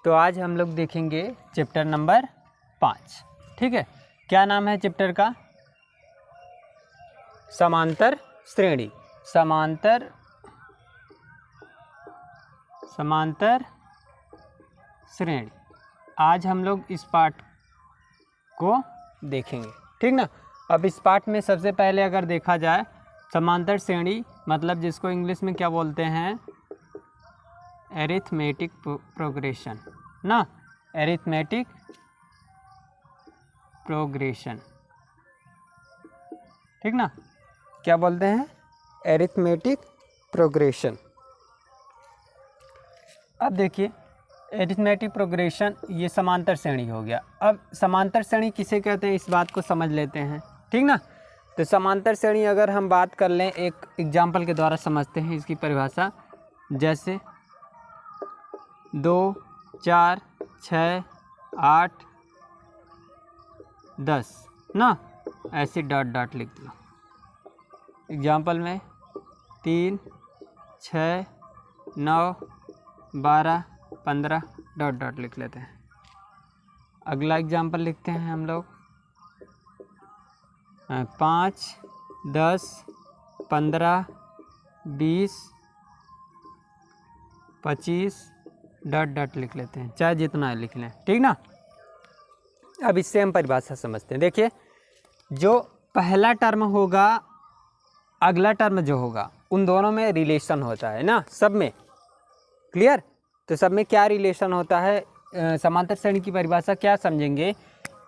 तो आज हम लोग देखेंगे चैप्टर नंबर 5। ठीक है, क्या नाम है चैप्टर का? समांतर श्रेणी। समांतर श्रेणी। आज हम लोग इस पाठ को देखेंगे, ठीक ना। अब इस पाठ में सबसे पहले अगर देखा जाए समांतर श्रेणी मतलब जिसको इंग्लिश में क्या बोलते हैं, एरिथमेटिक प्रोग्रेशन ना, एरिथमेटिक प्रोग्रेशन, ठीक ना, क्या बोलते हैं, एरिथमेटिक प्रोग्रेशन। अब देखिए एरिथमेटिक प्रोग्रेशन ये समांतर श्रेणी हो गया। अब समांतर श्रेणी किसे कहते हैं इस बात को समझ लेते हैं, ठीक ना। तो समांतर श्रेणी अगर हम बात कर लें एक एग्जाम्पल के द्वारा समझते हैं इसकी परिभाषा, जैसे 2, 4, 6, 8, 10 ना, ऐसे डॉट डॉट लिख दो। एग्जाम्पल में 3, 6, 9, 12, 15 डॉट डॉट लिख लेते हैं। अगला एग्जाम्पल लिखते हैं हम लोग 5, 10, 15, 20, 25 डॉट डॉट लिख लेते हैं, चाहे जितना लिख लें, ठीक ना। अब इससे हम परिभाषा समझते हैं। देखिए जो पहला टर्म होगा अगला टर्म जो होगा उन दोनों में रिलेशन होता है ना, सब में, क्लियर। तो सब में क्या रिलेशन होता है, समांतर श्रेणी की परिभाषा क्या समझेंगे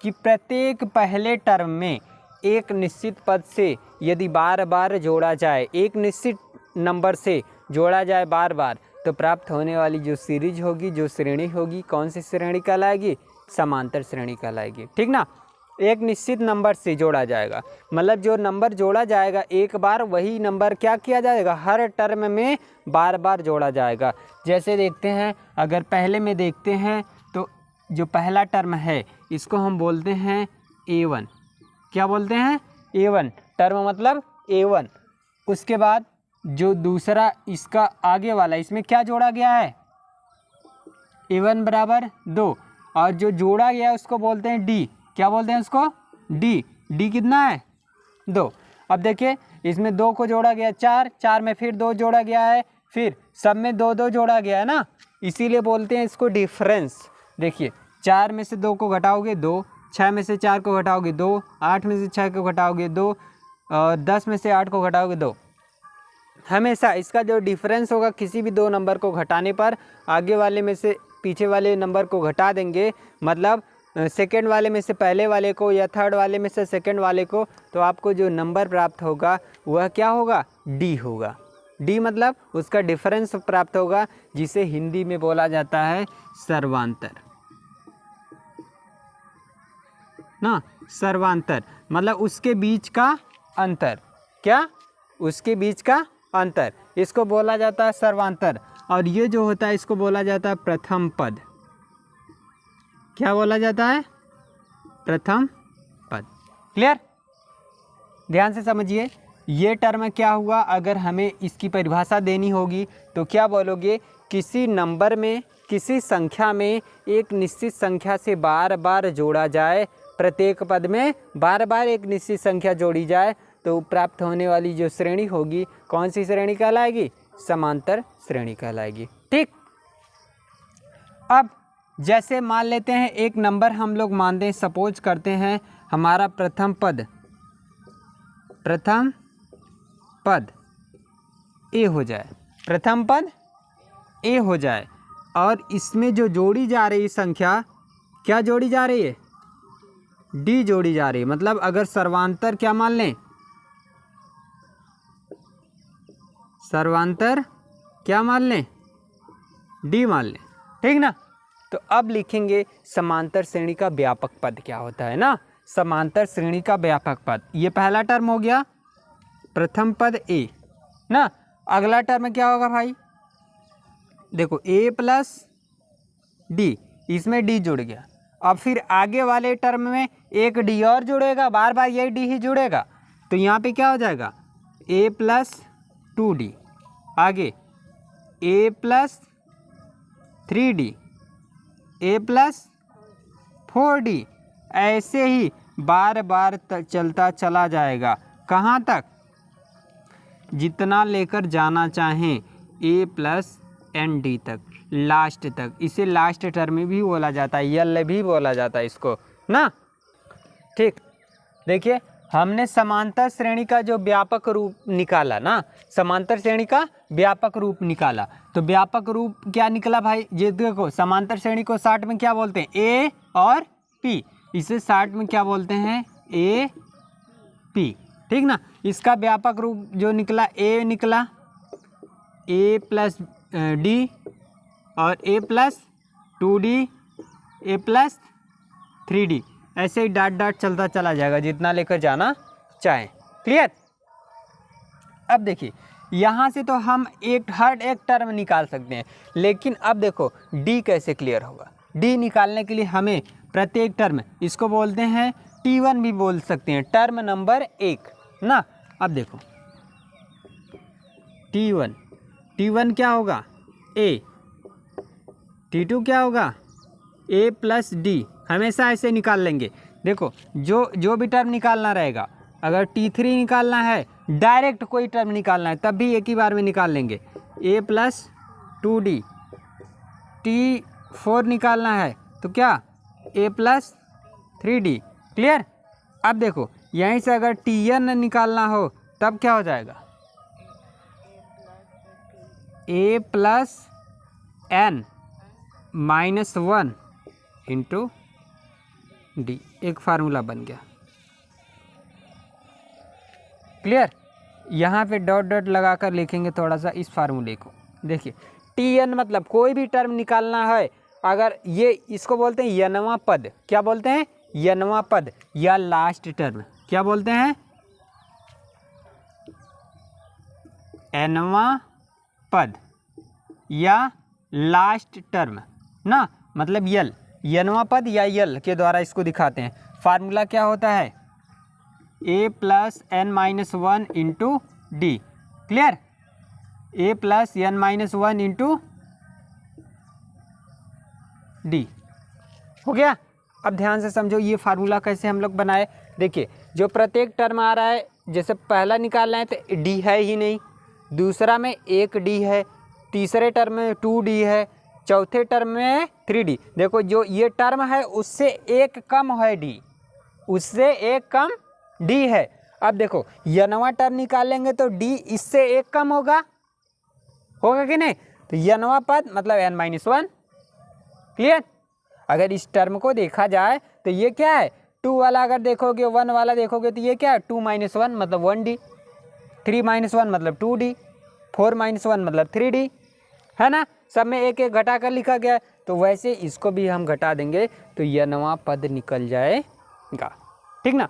कि प्रत्येक पहले टर्म में एक निश्चित पद से यदि बार बार जोड़ा जाए, एक निश्चित नंबर से जोड़ा जाए बार बार, तो प्राप्त होने वाली जो सीरीज होगी, जो श्रेणी होगी, कौन सी श्रेणी कहलाएगी, समांतर श्रेणी कहलाएगी, ठीक ना। एक निश्चित नंबर से जोड़ा जाएगा मतलब जो नंबर जोड़ा जाएगा एक बार, वही नंबर क्या किया जाएगा, हर टर्म में बार बार जोड़ा जाएगा। जैसे देखते हैं, अगर पहले में देखते हैं तो जो पहला टर्म है इसको हम बोलते हैं A1। क्या बोलते हैं, A1 टर्म मतलब A1। उसके बाद जो दूसरा इसका आगे वाला, इसमें क्या जोड़ा गया है, A1 बराबर 2, और जो जोड़ा गया है उसको बोलते हैं D। क्या बोलते हैं उसको, D कितना है, 2। अब देखिए इसमें 2 को जोड़ा गया 4 में फिर 2 जोड़ा गया है, फिर सब में 2 जोड़ा गया है ना, इसीलिए बोलते हैं इसको डिफरेंस। देखिए 4 में से 2 को घटाओगे 2, 6 में से 4 को घटाओगे 2, 8 में से 6 को घटाओगे 2, और 10 में से 8 को घटाओगे 2। हमेशा इसका जो डिफरेंस होगा किसी भी दो नंबर को घटाने पर आगे वाले में से पीछे वाले नंबर को घटा देंगे, मतलब सेकेंड वाले में से पहले वाले को या थर्ड वाले में से सेकेंड वाले को, तो आपको जो नंबर प्राप्त होगा वह क्या होगा, D होगा। D मतलब उसका डिफरेंस प्राप्त होगा, जिसे हिंदी में बोला जाता है सर्वांतर ना। सर्वांतर मतलब उसके बीच का अंतर, क्या, उसके बीच का अंतर, इसको बोला जाता है सर्वांतर। और ये जो होता है इसको बोला जाता है प्रथम पद। क्या बोला जाता है, प्रथम पद। क्लियर, ध्यान से समझिए। ये टर्म क्या हुआ, अगर हमें इसकी परिभाषा देनी होगी तो क्या बोलोगे, किसी नंबर में, किसी संख्या में एक निश्चित संख्या से बार बार जोड़ा जाए, प्रत्येक पद में बार बार एक निश्चित संख्या जोड़ी जाए, तो प्राप्त होने वाली जो श्रेणी होगी कौन सी श्रेणी कहलाएगी, समांतर श्रेणी कहलाएगी, ठीक। अब जैसे मान लेते हैं एक नंबर हम लोग मानते हैं, सपोज करते हैं हमारा प्रथम पद A हो जाए, प्रथम पद A हो जाए, और इसमें जो जोड़ी जा रही संख्या, क्या जोड़ी जा रही है, D जोड़ी जा रही है। मतलब अगर सर्वांतर क्या मान लें, सर्वांतर क्या मान लें, D मान लें, ठीक ना। तो अब लिखेंगे समांतर श्रेणी का व्यापक पद क्या होता है ना, समांतर श्रेणी का व्यापक पद। ये पहला टर्म हो गया प्रथम पद A ना। अगला टर्म क्या होगा भाई, देखो A प्लस D, इसमें D जुड़ गया। अब फिर आगे वाले टर्म में एक D और जुड़ेगा, बार बार यही D ही जुड़ेगा, तो यहाँ पे क्या हो जाएगा, A प्लस 2D, आगे A plus 3D, A plus 4d। ऐसे ही बार बार चलता चला जाएगा। कहाँ तक? जितना लेकर जाना चाहें ए प्लस एन डी तक, लास्ट तक। इसे लास्ट टर्म भी बोला जाता है, यल भी बोला जाता है इसको ना। ठीक, देखिए हमने समांतर श्रेणी का जो व्यापक रूप निकाला ना, समांतर श्रेणी का व्यापक रूप निकाला, तो व्यापक रूप क्या निकला भाई? ये देखो, समांतर श्रेणी को शॉर्ट में क्या बोलते हैं? ए और पी। इसे शॉर्ट में क्या बोलते हैं? A P. ठीक ना। इसका व्यापक रूप जो निकला, ए निकला, ए प्लस डी और ए प्लस 2d, ए प्लस 3d। ऐसे ही डॉट डॉट चलता चला जाएगा जितना लेकर जाना चाहें। क्लियर? अब देखिए यहाँ से तो हम हर एक टर्म निकाल सकते हैं, लेकिन अब देखो डी कैसे क्लियर होगा। डी निकालने के लिए हमें प्रत्येक टर्म, इसको बोलते हैं T1 भी बोल सकते हैं, टर्म नंबर 1 ना। अब देखो T1 क्या होगा? ए। T2 क्या होगा? ए प्लस डी। हमेशा ऐसे निकाल लेंगे। देखो जो भी टर्म निकालना रहेगा, अगर T3 निकालना है, डायरेक्ट कोई टर्म निकालना है, तब भी एक ही बार में निकाल लेंगे। ए प्लस 2d। T4 निकालना है तो क्या? ए प्लस 3d। क्लियर? अब देखो यहीं से अगर Tn निकालना हो तब क्या हो जाएगा? A plus n minus 1 into D. एक फार्मूला बन गया। क्लियर? यहाँ पे डॉट डॉट लगा कर लिखेंगे थोड़ा सा इस फार्मूले को। देखिए Tn मतलब कोई भी टर्म निकालना है, अगर ये इसको बोलते हैं यनवा पद। क्या बोलते हैं? यनवा पद या लास्ट टर्म। क्या बोलते हैं? एनवा पद या लास्ट टर्म ना, मतलब यल। यनवा पद या यल के द्वारा इसको दिखाते हैं। फार्मूला क्या होता है? A plus N minus 1 into D. Clear? A plus N minus 1 into D. हो गया? अब ध्यान से समझो ये फार्मूला कैसे हम लोग बनाए। देखिए जो प्रत्येक टर्म आ रहा है, जैसे पहला निकालना है तो डी है ही नहीं, दूसरा में 1d है, तीसरे टर्म में 2d है, चौथे टर्म में 3d। देखो जो ये टर्म है उससे एक कम है d, उससे एक कम d है। अब देखो यनवा टर्म निकालेंगे तो d इससे एक कम होगा कि नहीं? तो यनवा पद मतलब n-1। क्लियर? अगर इस टर्म को देखा जाए तो ये क्या है? 2 वाला अगर देखोगे, 1 वाला देखोगे तो ये क्या है? 2-1 मतलब 1d, 3-1 मतलब 2d, 4-1 मतलब 3d, है ना। सब में एक एक घटा कर लिखा गया है, तो वैसे इसको भी हम घटा देंगे तो यनवा पद निकल जाएगा। ठीक ना।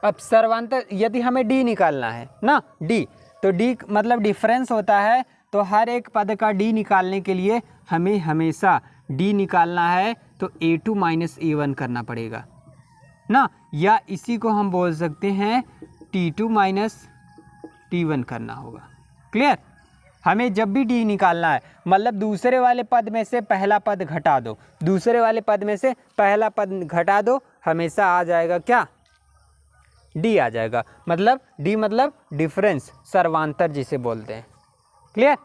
अब सर्वांतर यदि हमें d निकालना है ना, d, तो d मतलब डिफरेंस होता है, तो हर एक पद का d निकालने के लिए हमें हमेशा d निकालना है तो a2 माइनस a1 करना पड़ेगा ना, या इसी को हम बोल सकते हैं t2 माइनस t1 करना होगा। क्लियर? हमें जब भी d निकालना है, मतलब दूसरे वाले पद में से पहला पद घटा दो, दूसरे वाले पद में से पहला पद घटा दो, हमेशा आ जाएगा क्या? d आ जाएगा। मतलब d मतलब डिफरेंस, सर्वांतर जिसे बोलते हैं। क्लियर?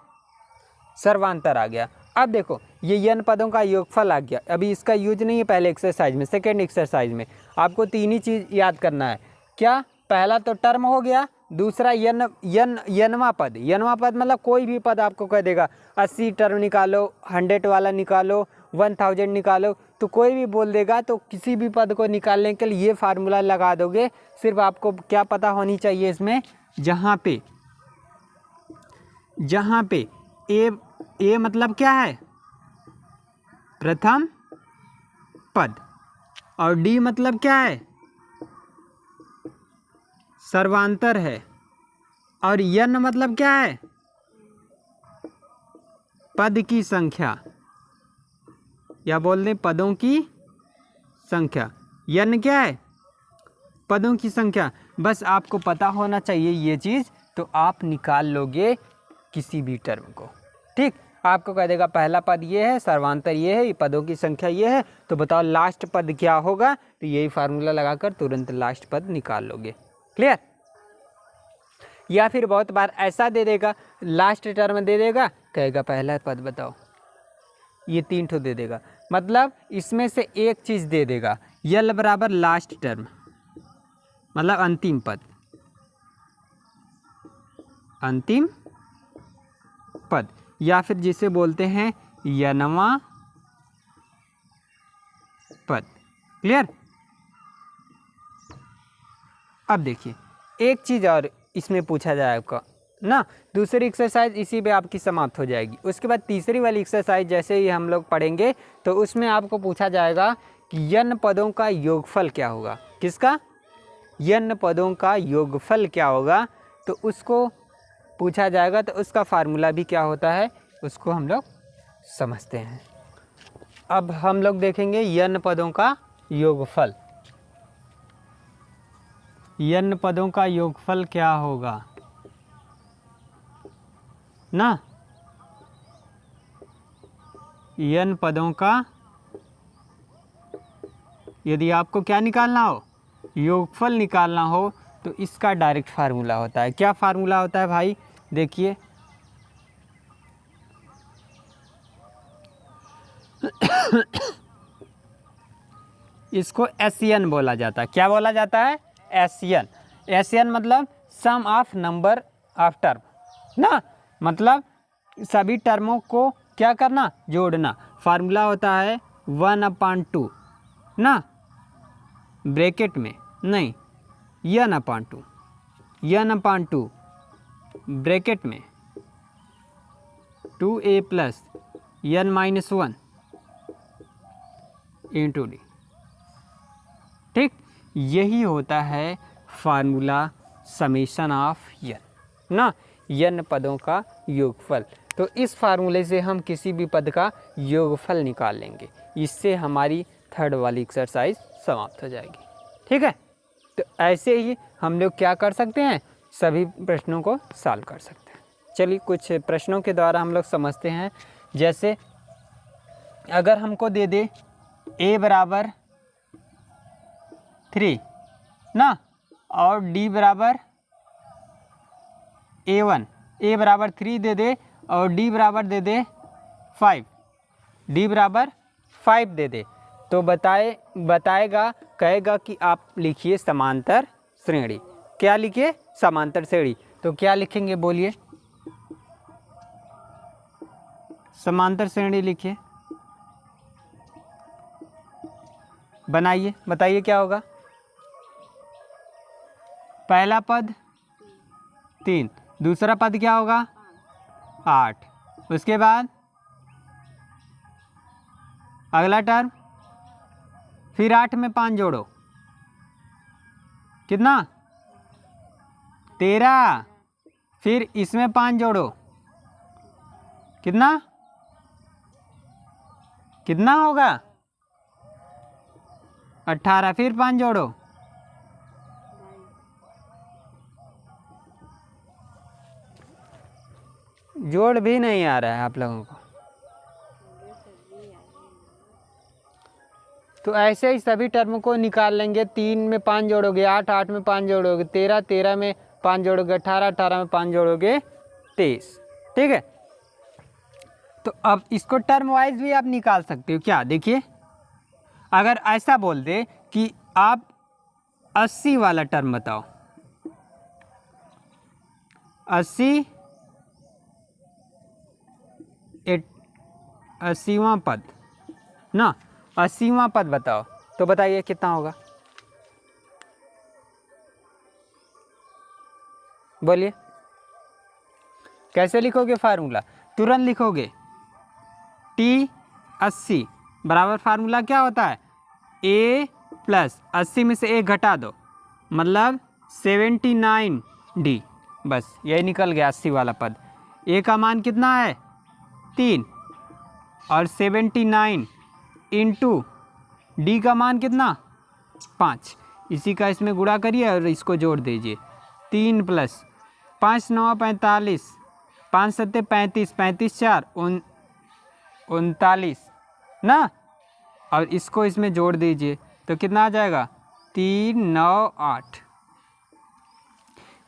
सर्वांतर आ गया। अब देखो ये यन पदों का योगफल आ गया। अभी इसका यूज नहीं है पहले एक्सरसाइज में, सेकेंड एक्सरसाइज में आपको 3 ही चीज़ याद करना है। क्या? पहला तो टर्म हो गया, दूसरा यनवा पद। यनवा पद मतलब कोई भी पद आपको कह देगा 80 टर्म निकालो, 100 वाला निकालो, 1000 निकालो, तो कोई भी बोल देगा। तो किसी भी पद को निकालने के लिए ये फार्मूला लगा दोगे। सिर्फ आपको क्या पता होनी चाहिए इसमें, जहाँ पे ए मतलब क्या है? प्रथम पद, और डी मतलब क्या है? सर्वांतर है, और यन मतलब क्या है? पद की संख्या, या बोल दें पदों की संख्या। यन क्या है? पदों की संख्या। बस आपको पता होना चाहिए ये चीज़, तो आप निकाल लोगे किसी भी टर्म को। ठीक? आपको कह देगा पहला पद ये है, सर्वांतर ये है, पदों की संख्या ये है, तो बताओ लास्ट पद क्या होगा। तो यही फार्मूला लगाकर तुरंत लास्ट पद निकाल लोगे। क्लियर। या फिर बहुत बार ऐसा दे देगा, लास्ट टर्म दे देगा, कहेगा पहला पद बताओ, ये 3 ठो दे देगा, मतलब इसमें से एक चीज़ दे देगा। यल बराबर लास्ट टर्म मतलब अंतिम पद, अंतिम पद, या फिर जिसे बोलते हैं यनवा पद। क्लियर। अब देखिए एक चीज़ और इसमें पूछा जाए आपका ना, दूसरी एक्सरसाइज इसी पे आपकी समाप्त हो जाएगी। उसके बाद तीसरी वाली एक्सरसाइज जैसे ही हम लोग पढ़ेंगे तो उसमें आपको पूछा जाएगा कि यन पदों का योगफल क्या होगा। किसका? यन पदों का योगफल क्या होगा, तो उसको पूछा जाएगा। तो उसका फार्मूला भी क्या होता है उसको हम लोग समझते हैं। अब हम लोग देखेंगे यन पदों का योगफल। यन पदों का योगफल क्या होगा ना, यन पदों का यदि आपको क्या निकालना हो, योगफल निकालना हो, तो इसका डायरेक्ट फार्मूला होता है। क्या फार्मूला होता है भाई, देखिए इसको एसएन बोला जाता है। क्या बोला जाता है? एसएन। एसएन मतलब सम ऑफ नंबर ऑफ टर्म ना, मतलब सभी टर्मों को क्या करना, जोड़ना। फार्मूला होता है 1/2 ना, ब्रैकेट में नहीं, n/2, n/2 ब्रैकेट में 2a plus n-1 into D. ठीक, यही होता है फार्मूला समेशन ऑफ यन ना, यन पदों का योगफल। तो इस फार्मूले से हम किसी भी पद का योगफल निकाल लेंगे। इससे हमारी थर्ड वाली एक्सरसाइज समाप्त हो जाएगी। ठीक है, तो ऐसे ही हम लोग क्या कर सकते हैं, सभी प्रश्नों को सॉल्व कर सकते हैं। चलिए कुछ प्रश्नों के द्वारा हम लोग समझते हैं। जैसे अगर हमको दे दे a बराबर 3 ना, और d बराबर a1, a बराबर 3 दे दे और d बराबर दे दे 5, d बराबर 5 दे दे, तो बताएगा, कहेगा कि आप लिखिए समांतर श्रेणी। क्या लिखिए? समांतर श्रेणी। तो क्या लिखेंगे बोलिए? समांतर श्रेणी लिखिए, बनाइए, बताइए क्या होगा। पहला पद 3, दूसरा पद क्या होगा 8, उसके बाद अगला टर्म, फिर 8 में 5 जोड़ो, कितना 13, फिर इसमें 5 जोड़ो, कितना कितना होगा 18, फिर 5 जोड़ो, जोड़ भी नहीं आ रहा है आप लोगों को। तो ऐसे ही सभी टर्म को निकाल लेंगे। 3 में 5 जोड़ोगे 8, 8 में 5 जोड़ोगे 13, 13 में 5 जोड़ोगे 18, 18 में 5 जोड़ोगे 23। ठीक है, तो अब इसको टर्म वाइज भी आप निकाल सकते हो। क्या देखिए, अगर ऐसा बोल दे कि आप 80 वाला टर्म बताओ, 80वां पद ना, 80वां पद बताओ, तो बताइए कितना होगा, बोलिए। कैसे लिखोगे फार्मूला? तुरंत लिखोगे T80 बराबर फार्मूला क्या होता है, A प्लस 80 में से 1 घटा दो, मतलब 79D। बस यही निकल गया 80 वाला पद। A का मान कितना है 3, और 79 इंटू डी का मान कितना 5। इसी का इसमें गुणा करिए और इसको जोड़ दीजिए। 3 + 5 × 9 = 45, 5 × 7 = 35, 35 × 4 = 39 ना, और इसको इसमें जोड़ दीजिए तो कितना आ जाएगा 3 9 8।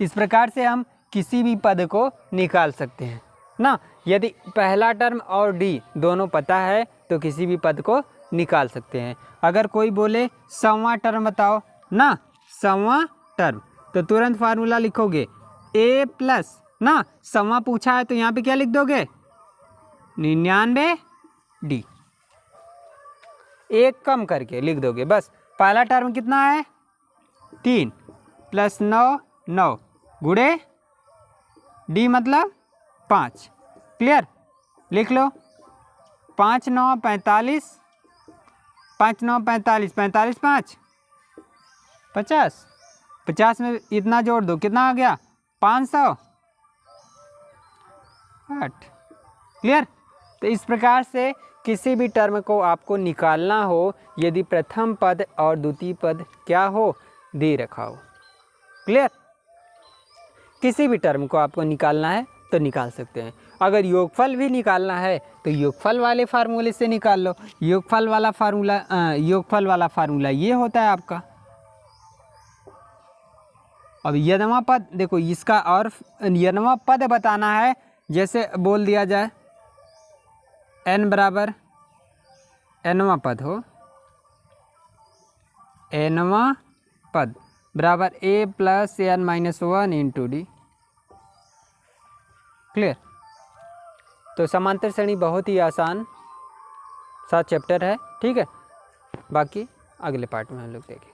इस प्रकार से हम किसी भी पद को निकाल सकते हैं ना। यदि पहला टर्म और डी दोनों पता है तो किसी भी पद को निकाल सकते हैं। अगर कोई बोले 100वां टर्म बताओ ना, 100वां टर्म, तो तुरंत फार्मूला लिखोगे ए प्लस ना, 100वां पूछा है तो यहाँ पे क्या लिख दोगे 99 डी, एक कम करके लिख दोगे बस। पहला टर्म कितना है 3 प्लस 9 9 गुणे डी मतलब 5। क्लियर, लिख लो 5 9 45, 5 9 45, 45 5 50, 50 में इतना जोड़ दो कितना आ गया 508। क्लियर। तो इस प्रकार से किसी भी टर्म को आपको निकालना हो, यदि प्रथम पद और द्वितीय पद क्या हो दे रखा हो। क्लियर, किसी भी टर्म को आपको निकालना है तो निकाल सकते हैं। अगर योगफल भी निकालना है तो योगफल वाले फार्मूले से निकाल लो। योगफल वाला फार्मूला ये होता है आपका। अब यदमा पद देखो, इसका और यदमा पद बताना है, जैसे बोल दिया जाए n बराबर nवां पद हो, nवां पद बराबर a plus n minus 1 into D. Clear. तो समांतर श्रेणी बहुत ही आसान सा चैप्टर है, ठीक है। बाकी अगले पार्ट में हम लोग देखेंगे।